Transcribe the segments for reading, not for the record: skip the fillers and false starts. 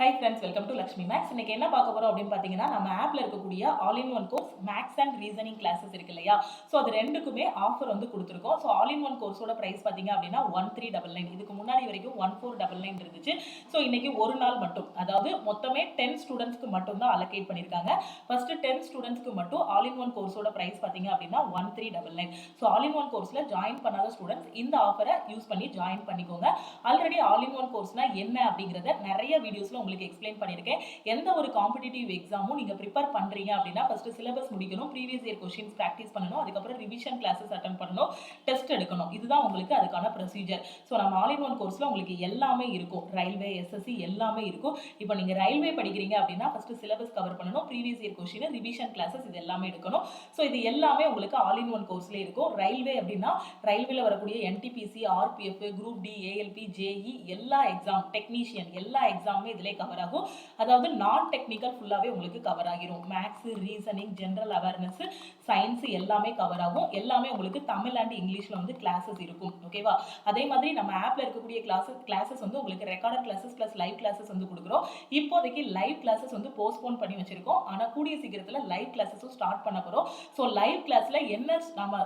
High friends, welcome to Lakshmi maths. இன்னைக்கு என்ன பார்க்க போறோம் அப்படின்னு பார்த்தீங்கன்னா, நம்ம ஆப்ல இருக்கக்கூடிய all in one course maths and reasoning classes இருக்கு இல்லையா? ஸோ அது ரெண்டுக்குமே ஆஃபர் வந்து கொடுத்துருக்கோம். ஸோ ஆல் இன் ஒன் கோர்ஸோட ப்ரைஸ் பார்த்தீங்க அப்படின்னா 1399. இதுக்கு முன்னாடி வரைக்கும் 1499 இருந்துச்சு. ஸோ இன்னைக்கு ஒரு நாள் மட்டும், அதாவது மொத்தமே 10 ஸ்டூடெண்ட்ஸ்க்கு மட்டும் தான் அலோகேட் பண்ணியிருக்காங்க. ஃபர்ஸ்ட் 10 ஸ்டூடெண்ட்ஸ்க்கு மட்டும் ஆல் இன் ஒன் கோர்ஸோட ப்ரைஸ் பார்த்தீங்க அப்படின்னா 1399. ஸோ ஆல் இன் ஒன் கோர்ஸ்ல ஜாயின் பண்ணாத ஸ்டூடெண்ட்ஸ் இந்த ஆஃபரை யூஸ் பண்ணி ஜாயின் பண்ணிக்கோங்க. ஆல்ரெடி ஆல் இன் ஒன் கோர்ஸ்னா என்ன அப்படிங்கிறத நிறைய வீடியோஸ்ல உங்களுக்கு எக்ஸ்பிளைன் பண்ணியிருக்கேன். எந்த ஒரு காம்படிட்டிவ் எக்ஸாமும் நீங்க ப்ரிப்பேர் பண்றீங்க அப்படின்னா ஃபர்ஸ்ட் சிலபஸ் முடிக்கணும், ப்ரீவியஸ் இயர் கொஸ்டின்ஸ் பிராக்டிஸ் பண்ணணும், அதுக்கப்புறம் ரிவிஷன் கிளாஸஸ் அட்டெண்ட் பண்ணணும், டெஸ்ட் எடுக்கணும். இதுதான் உங்களுக்கு அதுக்கான ப்ரொசீஜர். ஸோ நம்ம ஆல் இன் ஒன் கோர்ஸ்ல உங்களுக்கு எல்லாமே இருக்கும். ரயில்வே, எஸ்எஸ்சி எல்லாமே இருக்கும். இப்போ நீங்க ரயில்வே படிக்கிறீங்க அப்படின்னா ஃபர்ஸ்ட் சிலபஸ் கவர் பண்ணணும், previous year question, revision classes இது எல்லாமே எடுக்கணும். ஸோ இது எல்லாமே உங்களுக்கு ஆல் இன் ஒன் கோர்ஸ்ல இருக்கும். ரயில்வே அப்படின்னா ரயில்வேல வரக்கூடிய NTPC, RPF, group D, ALP, JE எல்லா எக்ஸாம், டெக்னீஷியன் எல்லா எக்ஸாமுமே இதிலே கவர் ஆகும். அதாவது நான் டெக்னிக்கல் ஃபுல்லாவே உங்களுக்கு கவர் ஆகிரும். Maths, reasoning, general awareness, science எல்லாமே கவர் ஆகும். எல்லாமே உங்களுக்கு தமிழ் அண்ட் இங்கிலீஷ்ல வந்து கிளாஸஸ் இருக்கும். ஓகேவா? அதே மாதிரி நம்ம ஆப்ல இருக்கக்கூடிய கிளாஸஸ் வந்து உங்களுக்கு recorded classes plus live classes வந்து கொடுக்குறோம். இப்போதைக்கு லைவ் கிளாஸஸ் வந்து போஸ்ட்போன் பண்ணி வச்சிருக்கோம். ஆனா கூடிய சீக்கிரத்துல லைவ் கிளாஸஸும் ஸ்டார்ட் பண்ண போறோம். ஸோ லைவ் கிளாஸ்ல என்ன நம்ம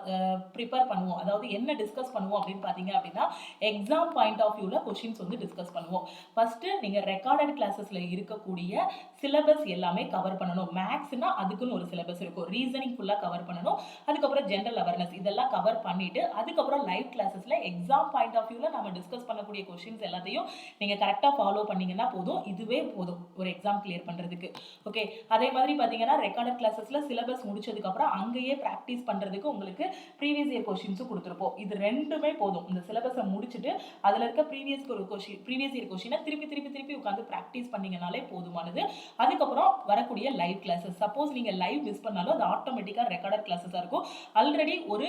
ப்ரிப்பேர் பண்ணுவோம், அதாவது என்ன டிஸ்கஸ் பண்ணுவோம் அப்படின்னு பாத்தீங்க அப்படின்னா எக்ஸாம் பாயிண்ட் ஆஃப் வியூல கொஸ்டின்ஸ் வந்து டிஸ்கஸ் பண்ணுவோம். ஃபர்ஸ்ட் நீங்க ரெக்கார்டட் கிளாஸஸ்ல இருக்கக்கூடிய சிலபஸ் எல்லாமே கவர் பண்ணணும். மேக்ஸ்னா அதுக்குன்னு ஒரு சிலபஸ் இருக்கும். ரீசனிங் ஃபுல்லா கவர் பண்ணணும். அதுக்கப்புறம் ஜெனரல் அவேர்னஸ் இதெல்லாம் கவர் பண்ணிட்டு அதுக்கப்புறம் லைவ் கிளாஸஸ்ல எக்ஸாம் பாயிண்ட் ஆஃப் வியூல நம்ம டிஸ்கஸ் பண்ணக்கூடிய கொஸ்டின்ஸ் எல்லாத்தையும் நீங்க கரெக்டா ஃபாலோ பண்ணீங்கன்னா போதும். இதுவே போதும் ஒரு எக்ஸாம் கிளியர் பண்றதுக்கு. ஓகே, அதே மாதிரி பாத்தீங்கன்னா ரெக்கார்டட் கிளாஸஸ்ல சிலபஸ் முடிச்சதுக்கு அப்புறம் அங்கேயே பிராக்டிஸ் பண்றதுக்கு உங்களுக்கு ப்ரீவியஸ் இயர் கொஸ்டின்ஸும் கொடுத்துருப்போம். இது ரெண்டுமே போதும். இந்த சிலபஸை முடிச்சுட்டு அதுல இருக்க ப்ரீவியஸ் இயர் கொஸ்டினை திருப்பி திருப்பி திருப்பி உட்காந்து பிராக்டிஸ் பண்ணீங்கனாலே போதுமானது. அதுக்கப்புறம் வரக்கூடிய லைவ் கிளாஸஸ், சப்போஸ் நீங்க லைவ் மிஸ் பண்ணாலும் அது ஆட்டோமேட்டிக்கா ரெக்கார்டட் கிளாஸஸா இருக்கும். ஆல்ரெடி ஒரு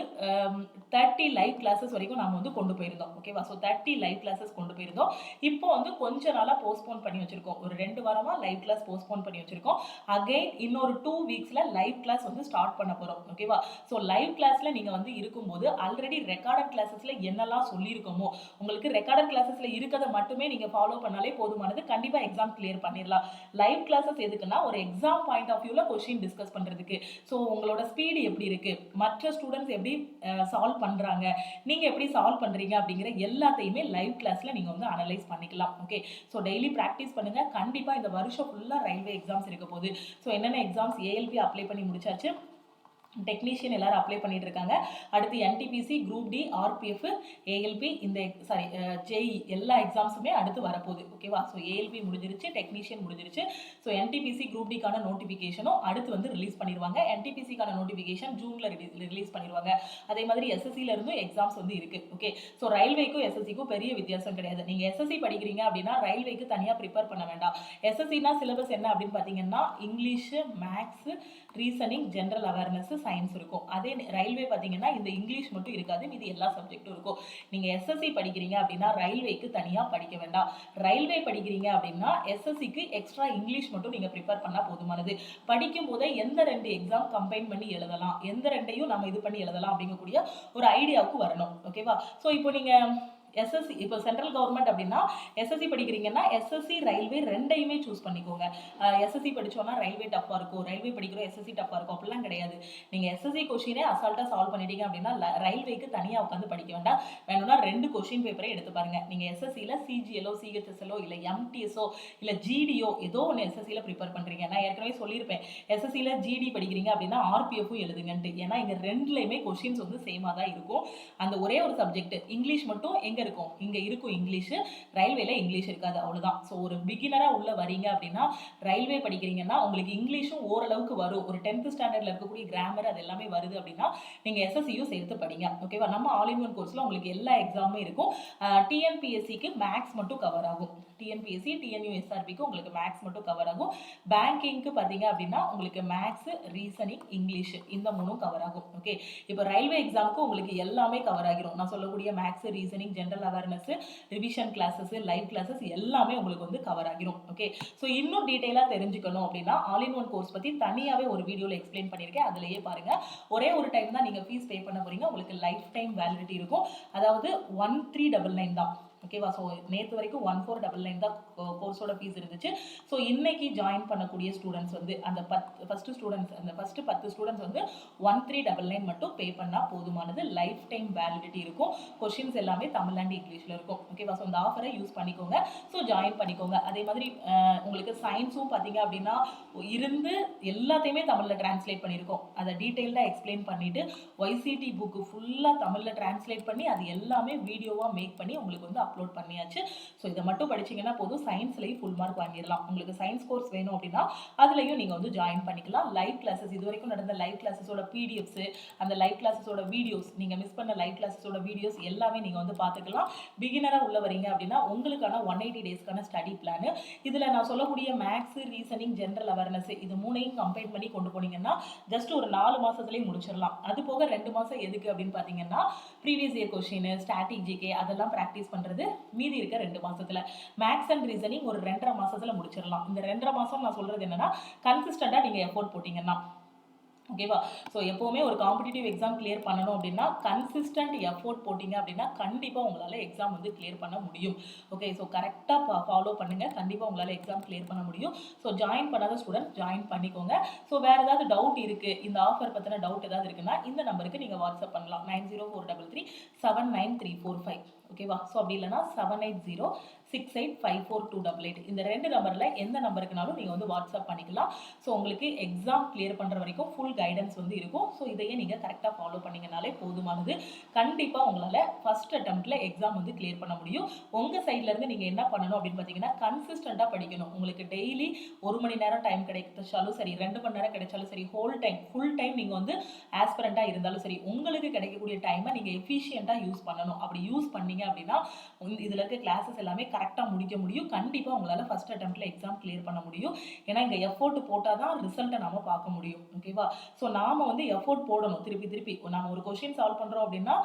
30 லைவ் கிளாஸஸ் வரைக்கும் நாம வந்து கொண்டு போயிருந்தோம். ஓகேவா? ஸோ 30 லைவ் கிளாஸஸ் கொண்டு போயிருந்தோம். இப்போ வந்து கொஞ்ச நாளா போஸ்ட்போன் பண்ணி வச்சிருக்கோம். ஒரு 2 வாரமா லைவ் கிளாஸ் போஸ்ட்போன் பண்ணி வச்சிருக்கோம். அகைன் இன்னொரு 2 வீக்ஸ்ல லைவ் கிளாஸ் வந்து ஸ்டார்ட் பண்ண போறோம். ஓகேவா? ஸோ லைவ் கிளாஸ்ல நீங்க வந்து இருக்கும்போது ஆல்ரெடி ரெக்கார்டட் கிளாஸஸ்ல என்னெல்லாம் சொல்லியிருக்கோமோ உங்களுக்கு ரெக்கார்டட் கிளாஸஸ்ல இருக்கிறத மட்டுமே நீங்க ஃபாலோ பண்ணாலே போதுமானது. கண்டிப்பா எக்ஸாம் கிளியர் பண்ணிடலாம். லைவ் கிளாஸஸ் எதுக்குன்னா ஒரு எக்ஸாம் பாயிண்ட் ஆஃப் வியூல கொஸ்டின் டிஸ்கஸ் பண்றதுக்கு. ஸோ உங்களோட ஸ்பீடு எப்படி இருக்கு, மற்ற ஸ்டூடெண்ட்ஸ் எப்படி சால்வ் பண்றாங்க, நீங்க எப்படி சால்வ் பண்றீங்க அப்படிங்கிற எல்லாத்தையுமே லைவ் கிளாஸ்ல நீங்க வந்து அனலைஸ் பண்ணிக்கலாம். ஓகே, ஸோ டெய்லி பிராக்டிஸ் பண்ணுங்க. கண்டிப்பா இந்த வருஷம் ஃபுல்லா ரயில்வே எக்ஸாம்ஸ் இருக்க போகுது. ஸோ என்னென்ன எக்ஸாம்ஸ், ஏஎல்பி அப்ளை பண்ணி முடிச்சாச்சு, டெக்னீஷியன் எல்லாரும் அப்ளை பண்ணிட்டு இருக்காங்க. அடுத்து NTPC, group D, RPF, ALP, இந்த ஜேஇ எல்லா எக்ஸாம்ஸுமே அடுத்து வரப்போகுது. ஓகேவா? ஸோ ஏஎல்பி முடிஞ்சிருச்சு, டெக்னீஷியன் முடிஞ்சிருச்சு. ஸோ என்டிபிசி குரூப் டிக்கான நோட்டிஃபிகேஷனும் அடுத்து வந்து ரிலீஸ் பண்ணிடுவாங்க. என்டிபிசிக்கான நோட்டிஃபிகேஷன் ஜூன்ல ரிலீஸ் பண்ணிடுவாங்க. அதே மாதிரி எஸ்எஸ்சில இருந்தும் எக்ஸாம்ஸ் வந்து இருக்கு. ஓகே, ஸோ ரயில்வேக்கும் எஸ்எஸ்சிக்கும் பெரிய வித்தியாசம் கிடையாது. நீங்க எஸ்எஸ்சி படிக்கிறீங்க அப்படின்னா ரயில்வேக்கு தனியாக ப்ரிப்பேர் பண்ண வேண்டாம். எஸ்எஸ்சினா சிலபஸ் என்ன அப்படின்னு பார்த்தீங்கன்னா English, maths, reasoning, general awareness, science இருக்கும். அதே ரயில்வே பார்த்தீங்கன்னா இந்த இங்கிலீஷ் மட்டும் இருக்காது, மீதி எல்லா சப்ஜெக்டும் இருக்கும். நீங்க எஸ்எஸ்சி படிக்கிறீங்க அப்படின்னா ரயில்வேக்கு தனியாக படிக்க வேண்டாம். ரயில்வே படிக்கிறீங்க அப்படின்னா எஸ்எஸ்சிக்கு எக்ஸ்ட்ரா இங்கிலீஷ் மட்டும் நீங்க ப்ரிப்பேர் பண்ணா போதுமானது. படிக்கும் போதே எந்த 2 எக்ஸாம் கம்பைன் பண்ணி எழுதலாம், எந்த 2ஐயும் நம்ம இது பண்ணி எழுதலாம் அப்படிங்கக்கூடிய ஒரு ஐடியாவுக்கு வரணும். ஓகேவா? ஸோ இப்போ நீங்க எஸ்எஸ்சி, இப்போ சென்ட்ரல் கவர்மெண்ட் அப்படின்னா எஸ்எஸ்சி படிக்கிறீங்கன்னா எஸ்எஸ்சி ரயில்வே ரெண்டையுமே சூஸ் பண்ணிக்கோங்க. எஸ்எஸ்சி படிச்சோம்னா ரயில்வே டஃபா இருக்கும், ரயில்வே படிக்கிறோம் எஸ்எஸ்சி டஃபா இருக்கும், அப்படிலாம் கிடையாது. நீங்க எஸ்எஸ்சி கொஸ்டினே அசால்ட்டா சால்வ் பண்ணிட்டீங்க அப்படின்னா ரயில்வேக்கு தனியா உட்காந்து படிக்க வேண்டாம். வேணும்னா 2 கொஸ்டின் பேப்பரை எடுத்து பாருங்க. நீங்க எஸ்எஸ்சில சிஜிஎல்ஓ, சிஹெச்எஸ்எல்ஓ இல்ல எம்டிஎஸ்ஓ இல்ல ஜிடிஓ ஏதோ ஒன்று எஸ்எஸ்சில ப்ரிப்பேர் பண்றீங்க. நான் ஏற்கனவே சொல்லியிருப்பேன், எஸ்எஸ்சில ஜிடி படிக்கிறீங்க அப்படின்னா ஆர்பிஎஃப்பும் எழுதுங்கன்ட்டு. ஏன்னா இங்க ரெண்டுலையுமே கொஸ்டின்ஸ் வந்து சேமா தான் இருக்கும். அந்த ஒரே ஒரு சப்ஜெக்ட் இங்கிலீஷ் மட்டும் எங்க இருக்கும், இங்க இருக்கும் இங்கிலீஷ், ரயில்வேல இங்கிலீஷ் இருக்காது, அவ்வளவுதான். ஸோ ஒரு பிகினரா உள்ள வரீங்க அப்படின்னா ரயில்வே படிக்கிறீங்கன்னா உங்களுக்கு இங்கிலீஷும் ஓரளவுக்கு வரும். ஒரு 10th ஸ்டாண்டர்ட்ல இருக்கக்கூடிய கிராமர் அது எல்லாமே வருது அப்படின்னா நீங்க எஸ்எஸ்சியும் சேர்த்து படிங்க. ஓகேவா? நம்ம ஆல் இன் ஒன் கோர்ஸ்ல உங்களுக்கு எல்லா எக்ஸாமுமே இருக்கும். டிஎன்பிஎஸ்சிக்கு மேக்ஸ் மட்டும் கவர் ஆகும். டிஎன்பிஎஸ்சி, டிஎன்யூஎஸ்ஆர்பிக்கு உங்களுக்கு மேக்ஸ் மட்டும் கவர் ஆகும். பேங்கிங்க்கு பாத்தீங்க அப்படின்னா உங்களுக்கு மேக்ஸ், ரீசனிங், இங்கிலீஷ் இந்த 3ம் கவர் ஆகும். ஓகே, இப்போ ரயில்வே எக்ஸாமுக்கு உங்களுக்கு எல்லாமே கவர் ஆகிரும். நான் சொல்லக்கூடிய maths, reasoning, general awareness, revision classes, live classes எல்லாமே உங்களுக்கு வந்து கவர் ஆகிரும். ஓகே, ஸோ இன்னும் டீடைலா தெரிஞ்சுக்கணும் அப்படின்னா ஆல் இன் ஒன் கோர்ஸ் பத்தி தனியாவே ஒரு வீடியோல எக்ஸ்பிளைன் பண்ணியிருக்கேன். அதுலயே பாருங்க. ஒரே ஒரு டைம் தான் நீங்க ஃபீஸ் பே பண்ண போறீங்க. உங்களுக்கு லைஃப் டைம் வேலிடிட்டி இருக்கும். அதாவது 1399 தான். ஓகேவா. ஸோ நேற்று வரைக்கும் 1499 தான் கோர்ஸோட ஃபீஸ் இருந்துச்சு. ஸோ இன்னைக்கு ஜாயின் பண்ணக்கூடிய ஸ்டூடெண்ட்ஸ் வந்து அந்த ஃபஸ்ட்டு 10 ஸ்டூடெண்ட்ஸ் வந்து 1399 மட்டும் பே பண்ணால் போதுமானது. லைஃப் டைம் வேலிடிட்டி இருக்கும். கொஷின்ஸ் எல்லாமே தமிழ் அண்ட் இங்கிலீஷில் இருக்கும். ஓகேவா. ஸோ இந்த ஆஃபரை யூஸ் பண்ணிக்கோங்க. ஸோ ஜாயின் பண்ணிக்கோங்க. அதே மாதிரி உங்களுக்கு சயின்ஸும் பார்த்தீங்க அப்படின்னா இருந்து எல்லாத்தையுமே தமிழில் டிரான்ஸ்லேட் பண்ணியிருக்கோம். அதை டீட்டெயில்டாக எக்ஸ்பிளைன் பண்ணிவிட்டு YCT புக்கு ஃபுல்லாக தமிழில் டிரான்ஸ்லேட் பண்ணி அது எல்லாமே வீடியோவாக மேக் பண்ணி உங்களுக்கு வந்து அப்லோட் பண்ணியாச்சு. ஸோ இதை மட்டும் படிச்சிங்கன்னா போதும், சயின்ஸ்லேயும் ஃபுல் மார்க் வாங்கிடலாம். உங்களுக்கு சயின்ஸ் கோர்ஸ் வேணும் அப்படின்னா அதுலேயும் நீங்கள் வந்து ஜாயின் பண்ணிக்கலாம். லைவ் கிளாஸஸ் இது வரைக்கும் நடந்த லைவ் கிளாஸஸோட PDFs, அந்த லைவ் கிளாஸஸோட வீடியோஸ், நீங்கள் மிஸ் பண்ண லைவ் கிளாஸஸோட வீடியோஸ் எல்லாமே நீங்கள் வந்து பார்த்துக்கலாம். பிகினராக உள்ள வரீங்க அப்படின்னா உங்களுக்கான 180 டேஸ்க்கான ஸ்டடி பிளான். இதில் நான் சொல்லக்கூடிய மேக்ஸ், ரீசனிங், ஜென்ரல் அவேர்னஸ் இது மூணையும் கம்பைன் பண்ணி கொண்டு போனீங்கன்னா ஜஸ்ட் ஒரு 4 மாதத்துலேயே முடிச்சிடலாம். அது போக 2 மாதம் எதுக்கு அப்படின்னு பார்த்தீங்கன்னா previous year question, static, GK அதெல்லாம் ப்ராக்டிஸ் பண்ணுறது. மீதி இருக்க 2 மாதத்தில் மேக்ஸ் அண்ட் ரீசனிங் ஒரு 2.5 மாதத்தில் முடிச்சிடலாம். இந்த 2.5 மாதம் நான் சொல்கிறது என்னன்னா கன்சிஸ்டண்டாக நீங்கள் எஃபோர்ட் போட்டிங்கன்னா ஓகேவா. ஸோ எப்போவுமே ஒரு காம்படிட்டிவ் எக்ஸாம் கிளியர் பண்ணணும் அப்படின்னா கன்சிஸ்டன்ட் எஃபோர்ட் போட்டிங்க அப்படின்னா கண்டிப்பாக உங்களால் எக்ஸாம் வந்து கிளியர் பண்ண முடியும். ஓகே. ஸோ கரெக்டாக ஃபாலோ பண்ணுங்கள். கண்டிப்பாக உங்களால் எக்ஸாம் கிளியர் பண்ண முடியும். ஸோ ஜாயின் பண்ணாத ஸ்டூடெண்ட் ஜாயின் பண்ணிக்கோங்க. ஸோ வேறு ஏதாவது டவுட் இருக்குது, இந்த ஆஃபர் பற்றின டவுட் ஏதாவது இருக்குன்னா இந்த நம்பருக்கு நீங்கள் வாட்ஸ்அப் பண்ணலாம். 9043379345. ஓகேவா. ஸோ அப்படி இல்லைனா 7806854288 இந்த 2 நம்பரில் எந்த நம்பருக்குனாலும் நீங்கள் வந்து வாட்ஸ்அப் பண்ணிக்கலாம். ஸோ உங்களுக்கு எக்ஸாம் கிளியர் பண்ணுற வரைக்கும் ஃபுல் கைடன்ஸ் வந்து இருக்கும். ஸோ இதையே நீங்கள் கரெக்டாக ஃபாலோ பண்ணிங்கனாலே போதுமானது. கண்டிப்பாக உங்களால் ஃபஸ்ட் அட்டெம்ப்டில் எக்ஸாம் வந்து கிளியர் பண்ண முடியும். உங்கள் சைட்லேருந்து நீங்கள் என்ன பண்ணணும் அப்படின்னு பார்த்தீங்கன்னா கன்சிஸ்டண்ட்டாக படிக்கணும். உங்களுக்கு டெய்லி 1 மணி நேரம் டைம் கிடைச்சாலும் சரி, 2 மணி நேரம் கிடைச்சாலும் சரி, ஃபுல் டைம் நீங்கள் வந்து ஆஸ்பிரண்ட்டாக இருந்தாலும் சரி, உங்களுக்கு கிடைக்கக்கூடிய டைமை நீங்கள் எஃபிஷியண்ட்டாக யூஸ் பண்ணணும். அப்படி யூஸ் பண்ணீங்க அப்படின்னா இதில் இருக்க கிளாஸஸ் எல்லாமே கரெக்டாக முடிக்க முடியும். கண்டிப்பாக உங்களால் ஃபஸ்ட் அட்டெம்ப்டில் எக்ஸாம் கிளியர் பண்ண முடியும். ஏன்னா இங்கே எஃபோர்ட் போட்டால் தான் ரிசல்ட்டை நம்ம பார்க்க முடியும். ஓகேவா. ஸோ நாம் வந்து எஃபோர்ட் போடணும். திருப்பி நம்ம ஒரு கொஷின் சால்வ் பண்ணுறோம் அப்படின்னா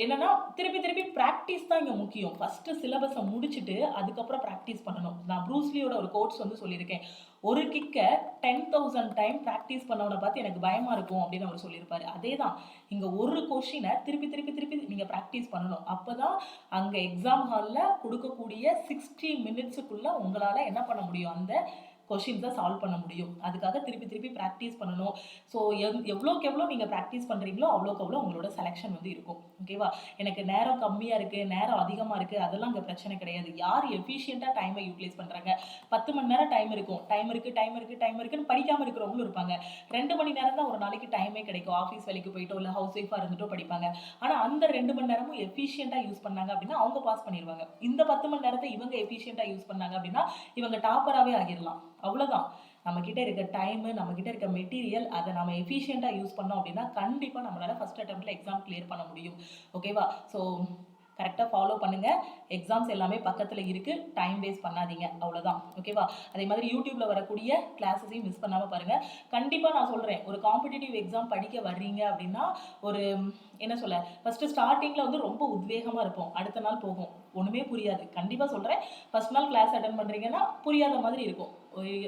என்னன்னா திருப்பி ப்ராக்டிஸ் தான் இங்கே முக்கியம். ஃபஸ்ட்டு சிலபஸை முடிச்சுட்டு அதுக்கப்புறம் ப்ராக்டிஸ் பண்ணணும். நான் ப்ரூஸ்லியோட ஒரு கோட்ஸ் வந்து சொல்லியிருக்கேன். ஒரு கிக்கை 10,000 டைம் ப்ராக்டிஸ் பண்ணவனை பார்த்து எனக்கு பயமாக இருக்கும் அப்படின்னு அவர் சொல்லியிருப்பாரு. அதே தான் இங்கே ஒரு கொஷினை திருப்பி நீங்கள் ப்ராக்டிஸ் பண்ணணும். அப்போ தான் அங்கே எக்ஸாம் ஹாலில் கொடுக்கக்கூடிய 60 மினிட்ஸுக்குள்ளே உங்களால் என்ன பண்ண முடியும், அந்த கொஷின்ஸை சால்வ் பண்ண முடியும். அதுக்காக திருப்பி ப்ராக்டிஸ் பண்ணணும். ஸோ எவ்வளோக்கு எவ்வளோ நீங்கள் ப்ராக்டிஸ் பண்ணுறீங்களோ அவ்வளோக்கு எவ்வளோ உங்களோட செலெக்ஷன் வந்து இருக்கும். ஓகேவா. எனக்கு நேரம் கம்மியாக இருக்குது, நேரம் அதிகமாக இருக்குது, அதெல்லாம் இங்கே பிரச்சனை கிடையாது. யார் எஃபிஷியண்ட்டாக டைமை யூட்டிலைஸ் பண்ணுறாங்க. 10 மணி நேரம் டைம் இருக்கும், டைம் இருக்குன்னு படிக்காமல் இருக்கிறவங்களும் இருப்பாங்க. 2 மணி நேரம் தான் ஒரு நாளைக்கு டைமே கிடைக்கும். ஆஃபீஸ் வேலைக்கு போயிட்டோ இல்லை ஹவுஸ் ஒய்ஃபாக இருந்துட்டோ படிப்பாங்க. ஆனால் அந்த 2 மணி நேரமும் எஃபிஷியண்ட்டாக யூஸ் பண்ணாங்க அப்படின்னா அவங்க பாஸ் பண்ணிடுவாங்க. இந்த 10 மணி நேரத்தை இவங்க எஃபிஷியண்ட்டாக யூஸ் பண்ணாங்க அப்படின்னா இவங்க டாப்பராகவே ஆகிடலாம். அவ்வளோதான். நம்மக்கிட்ட இருக்க டைமு, நம்மக்கிட்ட இருக்க மெட்டீரியல், அதை நம்ம எஃபிஷியண்ட்டாக யூஸ் பண்ணோம் அப்படின்னா கண்டிப்பாக நம்மளால் ஃபஸ்ட் அட்டெம்ப்டில் எக்ஸாம் கிளியர் பண்ண முடியும். ஓகேவா. ஸோ கரெக்டாக ஃபாலோ பண்ணுங்கள். எக்ஸாம்ஸ் எல்லாமே பக்கத்தில் இருக்குது. டைம் வேஸ்ட் பண்ணாதீங்க. அவ்வளோதான். ஓகேவா. அதே மாதிரி யூடியூப்பில் வரக்கூடிய கிளாஸஸையும் மிஸ் பண்ணாமல் பாருங்கள். கண்டிப்பாக நான் சொல்கிறேன், ஒரு காம்படிட்டிவ் எக்ஸாம் படிக்க வர்றீங்க அப்படின்னா ஒரு என்ன சொல்ல, ஃபஸ்ட்டு ஸ்டார்டிங்கில் வந்து ரொம்ப உத்வேகமாக இருப்போம். அடுத்த நாள் போகும், ஒன்றுமே புரியாது. கண்டிப்பாக சொல்கிறேன், ஃபஸ்ட் நாள் கிளாஸ் அட்டன் பண்ணுறீங்கன்னா புரியாத மாதிரி இருக்கும்,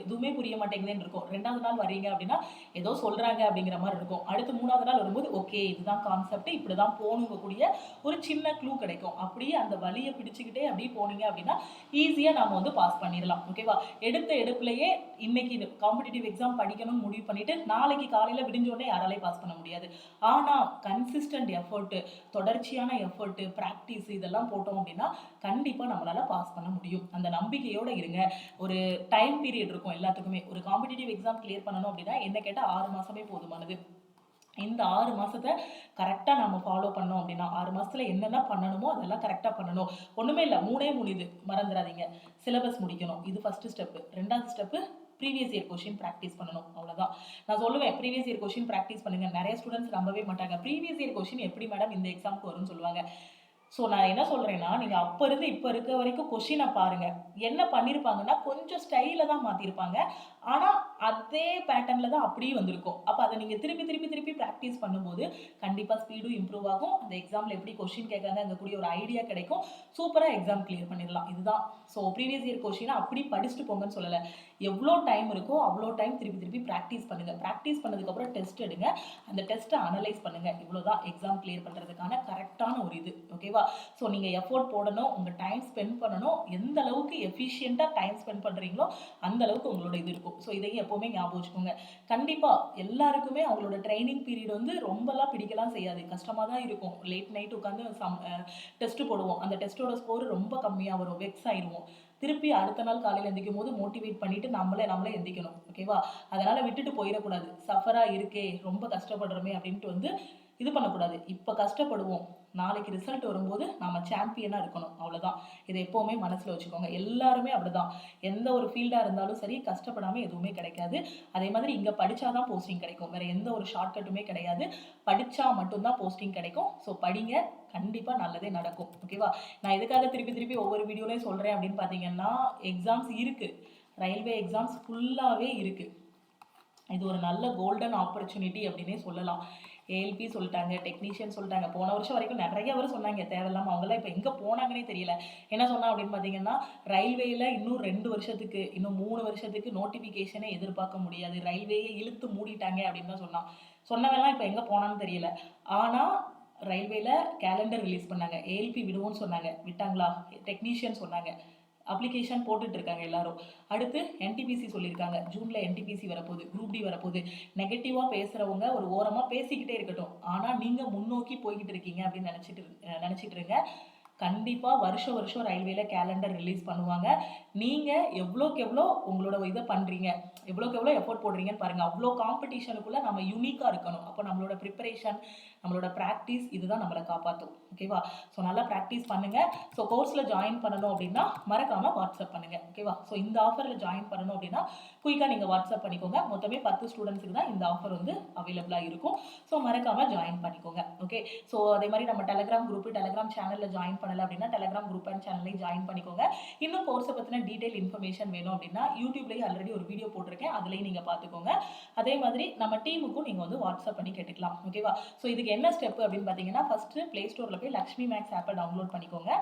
எதுவுமே புரிய மாட்டேங்குதுன்னு இருக்கும். 2வது நாள் வர்றீங்க அப்படின்னா ஏதோ சொல்கிறாங்க அப்படிங்கிற மாதிரி இருக்கும். அடுத்து 3வது நாள் வரும்போது ஓகே இதுதான் கான்செப்ட், இப்படி தான் போகணுங்கக்கூடிய ஒரு சின்ன க்ளூ கிடைக்கும். அப்படியே அந்த வழியை பிடிச்சிக்கிட்டே அப்படியே போனீங்க அப்படின்னா ஈஸியாக நம்ம வந்து பாஸ் பண்ணிடலாம். ஓகேவா. எடுப்புலையே இன்னைக்கு காம்படிட்டிவ் எக்ஸாம் படிக்கணும்னு முடிவு பண்ணிட்டு நாளைக்கு காலையில் விடிஞ்சோடனே யாராலையும் பாஸ் பண்ண முடியாது. ஆனால் கன்சிஸ்டன்ட் எஃபர்ட்டு, தொடர்ச்சியான எஃபர்ட்டு, ப்ராக்டிஸ் இதெல்லாம் போட்டோம் அப்படின்னா கண்டிப்பாக நம்மளால் பாஸ் பண்ண முடியும். அந்த நம்பிக்கையோடு இருங்க. ஒரு டைம் பீரியட் இருக்கும் எல்லாத்துக்குமே. ஒரு காம்படிட்டிவ் எக்ஸாம் கிளியர் பண்ணணும் அப்படின்னா என்ன கேட்டால் 6 மாதமே போதுமானது. இந்த 6 மாதத்தை கரெக்டாக நம்ம ஃபாலோ பண்ணோம் அப்படின்னா 6 மாதத்தில் என்னென்ன பண்ணணுமோ அதெல்லாம் கரெக்டாக பண்ணணும். ஒன்றுமே இல்லை, 3 இது மறந்துடாதீங்க. சிலபஸ் முடிக்கணும், இது ஃபஸ்ட்டு ஸ்டெப்பு. 2வது step previous year question practice பண்ணணும். அவ்வளோதான். நான் சொல்லுவேன் ப்ரீவியஸ் இயர் கொஷின் ப்ராக்டிஸ் பண்ணுங்க. நிறைய ஸ்டூடெண்ட்ஸ் நம்பவே மாட்டாங்க. ப்ரீவியஸ் இயர் கொஷின் எப்படி மேடம் இந்த எக்ஸாமுக்கு வரும்னு சொல்லுவாங்க. ஸோ நான் என்ன சொல்கிறேன்னா, நீங்கள் அப்போ இருந்து இப்போ இருக்க வரைக்கும் கொஷினை பாருங்கள். என்ன பண்ணியிருப்பாங்கன்னா கொஞ்சம் ஸ்டைலில் தான் மாற்றிருப்பாங்க. ஆனால் அதே பேட்டர்னில் தான் அப்படியே வந்திருக்கும். அப்போ அதை நீங்கள் திருப்பி ப்ராக்டிஸ் பண்ணும்போது கண்டிப்பாக ஸ்பீடும் இம்ப்ரூவ் ஆகும். அந்த எக்ஸாமில் எப்படி கொஷின் கேட்காங்க அங்கே கூடிய ஒரு ஐடியா கிடைக்கும். சூப்பராக எக்ஸாம் கிளியர் பண்ணிடலாம். இதுதான். ஸோ ப்ரீவியஸ் இயர் கொஷினை அப்படி படிச்சுட்டு போங்கன்னு சொல்லலை. எவ்வளோ டைம் இருக்கோ அவ்வளோ டைம் திருப்பி ப்ராக்டிஸ் பண்ணுங்கள். ப்ராக்டிஸ் பண்ணதுக்கப்புறம் டெஸ்ட் எடுங்க. அந்த டெஸ்ட்டை அனலைஸ் பண்ணுங்கள். இவ்வளோதான் எக்ஸாம் கிளியர் பண்ணுறதுக்கான கரெக்டான ஒரு இது. ஓகேவா. ஸோ நீங்கள் எஃபோர்ட் போடணும், உங்கள் டைம் ஸ்பெண்ட் பண்ணணும். எந்த அளவுக்கு எஃபிஷியண்ட்டாக டைம் ஸ்பெண்ட் பண்ணுறீங்களோ அந்த அளவுக்கு உங்களோட இது இருக்கும். ஸோ இதையும் எப்போவுமே ஞாபகம் வச்சுக்கோங்க. கண்டிப்பாக எல்லாருக்குமே அவங்களோட ட்ரைனிங் பீரியட் வந்து ரொம்பலாம் பிடிக்கலாம் செய்யாது, கஷ்டமாக தான் இருக்கும். லேட் நைட் உட்காந்து டெஸ்ட்டு போடுவோம், அந்த டெஸ்ட்டோட ஸ்கோர் ரொம்ப கம்மியாக வரும், வெக்ஸ் ஆயிடுவோம். திருப்பி அடுத்த நாள் காலையில் எந்திக்கும் போது மோட்டிவேட் பண்ணிட்டு நம்மளே எந்திக்கணும். ஓகேவா? அதனால விட்டுட்டு போயிடக்கூடாது. சஃபரா இருக்கே, ரொம்ப கஷ்டப்படுறோமே அப்படின்ட்டு வந்து இது பண்ணக்கூடாது. இப்போ கஷ்டப்படுவோம், நாளைக்கு ரிசல்ட் வரும்போது நாம சாம்பியனா இருக்கணும். அவ்வளவுதான். இதை எப்பவுமே மனசுல வச்சுக்கோங்க. எல்லாருமே அப்படிதான். எந்த ஒரு ஃபீல்டா இருந்தாலும் சரி, கஷ்டப்படாம எதுவுமே கிடைக்காது. அதே மாதிரி இங்க படிச்சாதான் போஸ்டிங் கிடைக்கும், வேற எந்த ஒரு ஷார்ட்கட்டுமே கிடையாது. படிச்சா மட்டும்தான் போஸ்டிங் கிடைக்கும். ஸோ படிங்க, கண்டிப்பா நல்லதே நடக்கும். ஓகேவா? நான் எதுக்காக திருப்பி திருப்பி ஒவ்வொரு வீடியோலையும் சொல்றேன் அப்படின்னு பாத்தீங்கன்னா, எக்ஸாம்ஸ் இருக்கு, ரயில்வே எக்ஸாம்ஸ் ஃபுல்லாவே இருக்கு. இது ஒரு நல்ல கோல்டன் ஆப்பர்ச்சுனிட்டி அப்படின்னே சொல்லலாம். ஏஎல்பி சொல்லிட்டாங்க, டெக்னீஷியன் சொல்லிட்டாங்க. போன வருஷம் வரைக்கும் நிறைய பேர் சொன்னாங்க தேவையில்லாமல், அவங்களாம் இப்போ எங்கே போனாங்கன்னே தெரியல. என்ன சொன்னா அப்படின்னு பார்த்தீங்கன்னா, ரயில்வேயில் இன்னும் 2 வருஷத்துக்கு, இன்னும் 3 வருஷத்துக்கு நோட்டிஃபிகேஷனே எதிர்பார்க்க முடியாது, ரயில்வேயை இழுத்து மூடிட்டாங்க அப்படின்னு தான் சொன்னான். சொன்னவெல்லாம் இப்போ எங்கே போனான்னு தெரியல. ஆனால் ரயில்வேல கேலண்டர் ரிலீஸ் பண்ணாங்க, ஏஎல்பி விடுவோன்னு சொன்னாங்க, விட்டாங்களா? டெக்னீஷியன் சொன்னாங்க, அப்ளிகேஷன் போட்டுட்டு இருக்காங்க எல்லாரும். அடுத்து என்டிபிசி சொல்லியிருக்காங்க, ஜூன்ல என்டிபிசி வரப்போகுது, குரூப் டி வரப்போகுது. நெகட்டிவா பேசுறவங்க ஒரு ஓரமா பேசிக்கிட்டே இருக்கட்டும், ஆனா நீங்க முன்னோக்கி போய்கிட்டு இருக்கீங்க அப்படின்னு நினைச்சிட்டு இருங்க. கண்டிப்பா வருஷம் வருஷம் ரயில்வேல கேலண்டர் ரிலீஸ் பண்ணுவாங்க. நீங்க எவ்வளோக்கு எவ்வளோ உங்களோட இதை பண்றீங்க, எவ்வளோக்கு எவ்வளோ எஃபோர்ட் போடுறீங்கன்னு பாருங்க. அவ்வளோ காம்படிஷனுக்குள்ள நம்ம யூனிக்கா இருக்கணும். அப்போ நம்மளோட ப்ரிப்பரேஷன், நம்மளோட ப்ராக்டிஸ் இதுதான் நம்மளை காப்பாற்றும். ஓகேவா? ஸோ நல்லா ப்ராக்டிஸ் பண்ணுங்க. ஸோ கோர்ஸில் ஜாயின் பண்ணணும் அப்படின்னா மறக்காம வாட்ஸ்அப் பண்ணுங்க. ஓகேவா? ஸோ இந்த ஆஃபரில் ஜாயின் பண்ணணும் அப்படின்னா குயிக்காக நீங்கள் வாட்ஸ்அப் பண்ணிக்கோங்க. மொத்தமே 10 ஸ்டூடெண்ட்ஸுக்கு தான் இந்த ஆஃபர் வந்து அவைலபிளாக இருக்கும். ஸோ மறக்காம ஜாயின் பண்ணிக்கோங்க. ஓகே? ஸோ அதே மாதிரி நம்ம டெலகிராம் குரூப், டெலகிராம் சேனலில் ஜாயின் பண்ணலை அப்படின்னா டெலகிராம் குரூப் அண்ட் சேனலையும் ஜாயின் பண்ணிக்கோங்க. இன்னும் கோர்ஸை பற்றின டீட்டெயில் இன்ஃபர்மேஷன் வேணும் அப்படின்னா யூடியூப்லேயும் ஆல்ரெடி ஒரு வீடியோ போட்டிருக்கேன், அதுலேயும் நீங்கள் பார்த்துக்கோங்க. அதே மாதிரி நம்ம டீமுக்கும் நீங்கள் வந்து வாட்ஸ்அப் பண்ணி கேட்டுக்கலாம். ஓகேவா? ஸோ இதுக்கு என்ன ஸ்டெப் அப்படின்னு பார்த்தீங்கன்னா, ஃபஸ்ட்டு ப்ளே ஸ்டோரில் போய் லக்ஷ்மி மேக்ஸ் ஆப்பை டவுன்லோட் பண்ணிக்கோங்க.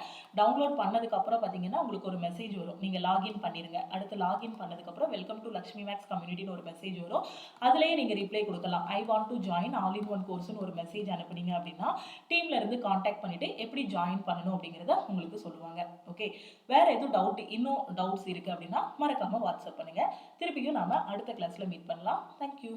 டவுன்லோட் பண்ணதுக்கப்புறம் பார்த்தீங்கன்னா உங்களுக்கு ஒரு மெசேஜ் வரும், நீங்கள் லாகின் பண்ணிடுங்க. அடுத்து லாகின் பண்ணதுக்கப்புறம் வெல்கம் டு லக்ஷ்மி மேக்ஸ் கம்யூனிட்டின்னு ஒரு மெசேஜ் வரும். அதுலேயே நீங்கள் ரிப்ளை கொடுக்கலாம், I want to join all in one கோர்ஸ்னு ஒரு மெசேஜ் அனுப்புனீங்க அப்படின்னா டீம்ல இருந்து காண்டாக்ட் பண்ணிட்டு எப்படி ஜாயின் பண்ணணும் அப்படிங்கிறத உங்களுக்கு சொல்லுவாங்க. ஓகே? வேற எதுவும் இன்னும் டவுட்ஸ் இருக்கு அப்படின்னா மறக்காம வாட்ஸ்அப் பண்ணுங்க. திருப்பியும் நாம அடுத்த கிளாஸ்ல மீட் பண்ணலாம். தேங்க்யூ.